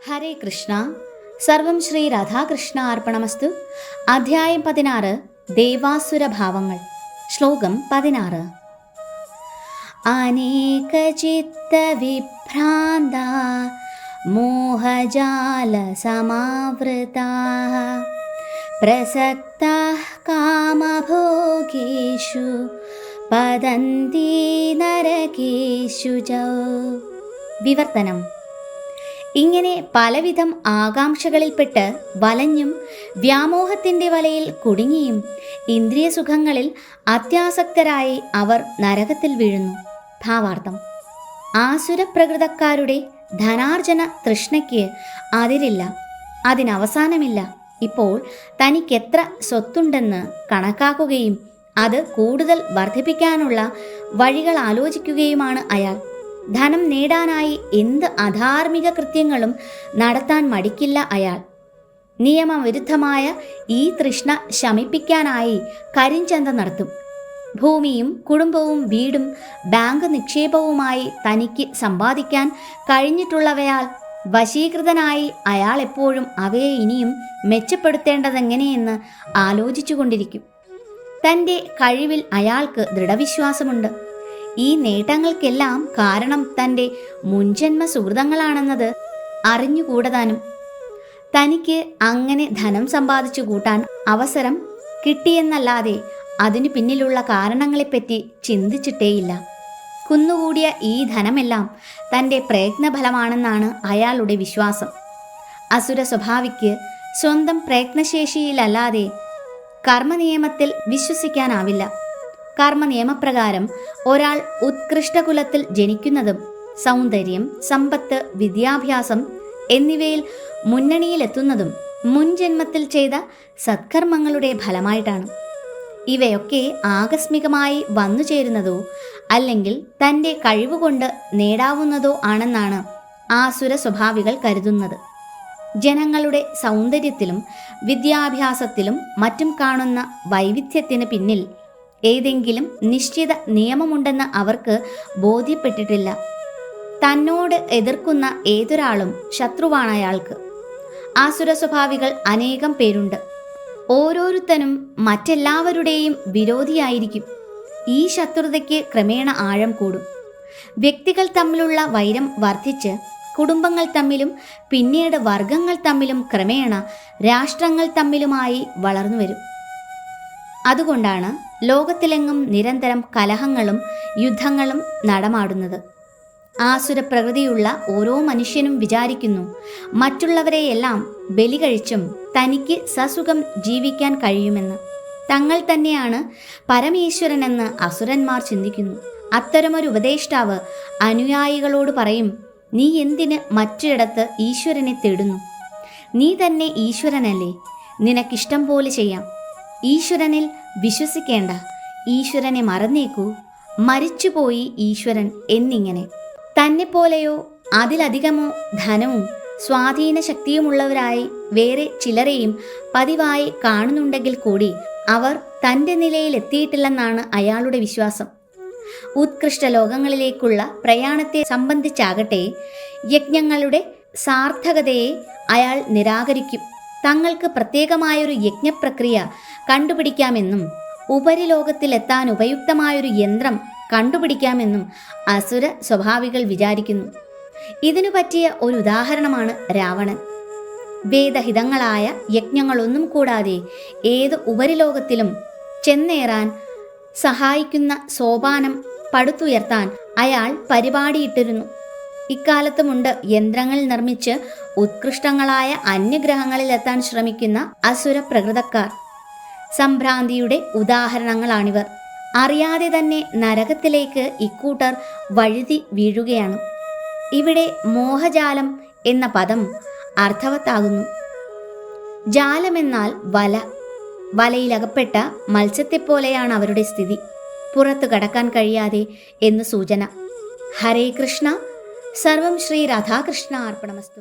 ഹരേ കൃഷ്ണ. സർവം ശ്രീ രാധാകൃഷ്ണ അർപ്പണമസ്തു. അധ്യായം 16. ദേവാസുരഭാവങ്ങൾ. ശ്ലോകം 16. അനേകചിത്തവിഭ്രാന്ത മോഹജാലസമാവൃതാഃ പ്രസക്താഃ കാമഭോഗേഷു പതന്തി നരകേഷു ച. വിവർത്തനം: ഇങ്ങനെ പലവിധം ആകാംക്ഷകളിൽപ്പെട്ട് വലഞ്ഞും വ്യാമോഹത്തിൻ്റെ വലയിൽ കുടുങ്ങിയും ഇന്ദ്രിയസുഖങ്ങളിൽ അത്യാസക്തരായി അവർ നരകത്തിൽ വീഴുന്നു. ഭാവാർത്ഥം: ആസുരപ്രകൃതക്കാരുടെ ധനാർജന തൃഷ്ണയ്ക്ക് അതിരില്ല, അതിനവസാനമില്ല. ഇപ്പോൾ തനിക്കെത്ര സ്വത്തുണ്ടെന്ന് കണക്കാക്കുകയും അത് കൂടുതൽ വർദ്ധിപ്പിക്കാനുള്ള വഴികൾ ആലോചിക്കുകയുമാണ് അയാൾ. ധനം നേടാനായി എന്ത് അധാർമിക കൃത്യങ്ങളും നടത്താൻ മടിക്കില്ല അയാൾ. നിയമവിരുദ്ധമായ ഈ തൃഷ്ണ ശമിപ്പിക്കാനായി കരിഞ്ചന്ത നടത്തും. ഭൂമിയും കുടുംബവും വീടും ബാങ്ക് നിക്ഷേപവുമായി തനിക്ക് സമ്പാദിക്കാൻ കഴിഞ്ഞിട്ടുള്ളവയാൽ വശീകൃതനായി അയാൾ എപ്പോഴും അവയെ ഇനിയും മെച്ചപ്പെടുത്തേണ്ടതെങ്ങനെയെന്ന് ആലോചിച്ചുകൊണ്ടിരിക്കും. തൻ്റെ കഴിവിൽ അയാൾക്ക് ദൃഢവിശ്വാസമുണ്ട്. ഈ നേട്ടങ്ങൾക്കെല്ലാം കാരണം തൻ്റെ മുൻജന്മ സുഹൃതങ്ങളാണെന്നത് അറിഞ്ഞുകൂടതാനും. തനിക്ക് അങ്ങനെ ധനം സമ്പാദിച്ചു കൂട്ടാൻ അവസരം കിട്ടിയെന്നല്ലാതെ അതിനു പിന്നിലുള്ള കാരണങ്ങളെപ്പറ്റി ചിന്തിച്ചിട്ടേയില്ല. കുന്നുകൂടിയ ഈ ധനമെല്ലാം തൻ്റെ പ്രയത്നഫലമാണെന്നാണ് അയാളുടെ വിശ്വാസം. അസുര സ്വഭാവിക്ക് സ്വന്തം പ്രയത്നശേഷിയിലല്ലാതെ കർമ്മനിയമത്തിൽ വിശ്വസിക്കാനാവില്ല. കർമ്മനിയമപ്രകാരം ഒരാൾ ഉത്കൃഷ്ട കുലത്തിൽ ജനിക്കുന്നതും സൗന്ദര്യം, സമ്പത്ത്, വിദ്യാഭ്യാസം എന്നിവയിൽ മുന്നണിയിലെത്തുന്നതും മുൻജന്മത്തിൽ ചെയ്ത സത്കർമ്മങ്ങളുടെ ഫലമായിട്ടാണ്. ഇവയൊക്കെ ആകസ്മികമായി വന്നു ചേരുന്നതോ അല്ലെങ്കിൽ തൻ്റെ കഴിവുകൊണ്ട് നേടാവുന്നതോ ആണെന്നാണ് ആസുര സ്വഭാവികൾ കരുതുന്നത്. ജനങ്ങളുടെ സൗന്ദര്യത്തിലും വിദ്യാഭ്യാസത്തിലും മറ്റും കാണുന്ന വൈവിധ്യത്തിന് പിന്നിൽ ഏതെങ്കിലും നിശ്ചിത നിയമമുണ്ടെന്ന് അവർക്ക് ബോധ്യപ്പെട്ടിട്ടില്ല. തന്നോട് എതിർക്കുന്ന ഏതൊരാളും ശത്രുവാണ് അയാൾക്ക്. ആസുര സ്വഭാവികൾ അനേകം പേരുണ്ട്. ഓരോരുത്തനും മറ്റെല്ലാവരുടെയും വിരോധിയായിരിക്കും. ഈ ശത്രുതയ്ക്ക് ക്രമേണ ആഴം കൂടും. വ്യക്തികൾ തമ്മിലുള്ള വൈരം വർദ്ധിച്ച് കുടുംബങ്ങൾ തമ്മിലും പിന്നീട് വർഗങ്ങൾ തമ്മിലും ക്രമേണ രാഷ്ട്രങ്ങൾ തമ്മിലുമായി വളർന്നു വരും. അതുകൊണ്ടാണ് ലോകത്തിലെങ്ങും നിരന്തരം കലഹങ്ങളും യുദ്ധങ്ങളും നടമാടുന്നത്. ആസുരപ്രകൃതിയുള്ള ഓരോ മനുഷ്യനും വിചാരിക്കുന്നു മറ്റുള്ളവരെയെല്ലാം ബലി കഴിച്ചും തനിക്ക് സസുഖം ജീവിക്കാൻ കഴിയുമെന്ന്. തങ്ങൾ തന്നെയാണ് പരമേശ്വരനെന്ന് അസുരന്മാർ ചിന്തിക്കുന്നു. അത്തരമൊരു ഉപദേഷ്ടാവ് അനുയായികളോട് പറയും: നീ എന്തിന് മറ്റൊരിടത്ത് ഈശ്വരനെ തേടുന്നു? നീ തന്നെ ഈശ്വരനല്ലേ, നിനക്കിഷ്ടം പോലെ ചെയ്യാം. ഈശ്വരനിൽ വിശ്വസിക്കേണ്ട, ഈശ്വരനെ മറന്നേക്കൂ, മരിച്ചുപോയി ഈശ്വരൻ എന്നിങ്ങനെ. തന്നെപ്പോലെയോ അതിലധികമോ ധനവും സ്വാധീന ശക്തിയുമുള്ളവരായി വേറെ ചിലരെയും പതിവായി കാണുന്നുണ്ടെങ്കിൽ കൂടി അവർ തൻ്റെ നിലയിലെത്തിയിട്ടില്ലെന്നാണ് അയാളുടെ വിശ്വാസം. ഉത്കൃഷ്ട ലോകങ്ങളിലേക്കുള്ള പ്രയാണത്തെ സംബന്ധിച്ചാകട്ടെ യജ്ഞങ്ങളുടെ സാർത്ഥകതയെ അയാൾ നിരാകരിക്കും. തങ്ങൾക്ക് പ്രത്യേകമായൊരു യജ്ഞപ്രക്രിയ കണ്ടുപിടിക്കാമെന്നും ഉപരിലോകത്തിലെത്താൻ ഉപയുക്തമായൊരു യന്ത്രം കണ്ടുപിടിക്കാമെന്നും അസുര സ്വഭാവികൾ വിചാരിക്കുന്നു. ഇതിനു പറ്റിയ ഒരു ഉദാഹരണമാണ് രാവണൻ. വേദഹിതങ്ങളായ യജ്ഞങ്ങളൊന്നും കൂടാതെ ഏത് ഉപരിലോകത്തിലും ചെന്നേറാൻ സഹായിക്കുന്ന സോപാനം പടുത്തുയർത്താൻ അയാൾ പരിപാടിയിട്ടിരുന്നു. ഇക്കാലത്തുമുണ്ട് യന്ത്രങ്ങൾ നിർമ്മിച്ച് ഉത്കൃഷ്ടങ്ങളായ അന്യഗ്രഹങ്ങളിലെത്താൻ ശ്രമിക്കുന്ന അസുര പ്രകൃതക്കാർ. സംഭ്രാന്തിയുടെ ഉദാഹരണങ്ങളാണിവർ. അറിയാതെ തന്നെ നരകത്തിലേക്ക് ഇക്കൂട്ടർ വഴുതി വീഴുകയാണ്. ഇവിടെ മോഹജാലം എന്ന പദം അർത്ഥവത്താകുന്നു. ജാലമെന്നാൽ വല. വലയിലകപ്പെട്ട മത്സ്യത്തെപ്പോലെയാണ് അവരുടെ സ്ഥിതി. പുറത്തു കടക്കാൻ കഴിയാതെ എന്ന് സൂചന. ഹരേ കൃഷ്ണ. സർവം ശ്രീ രാധാകൃഷ്ണ അർപ്പണമസ്തു.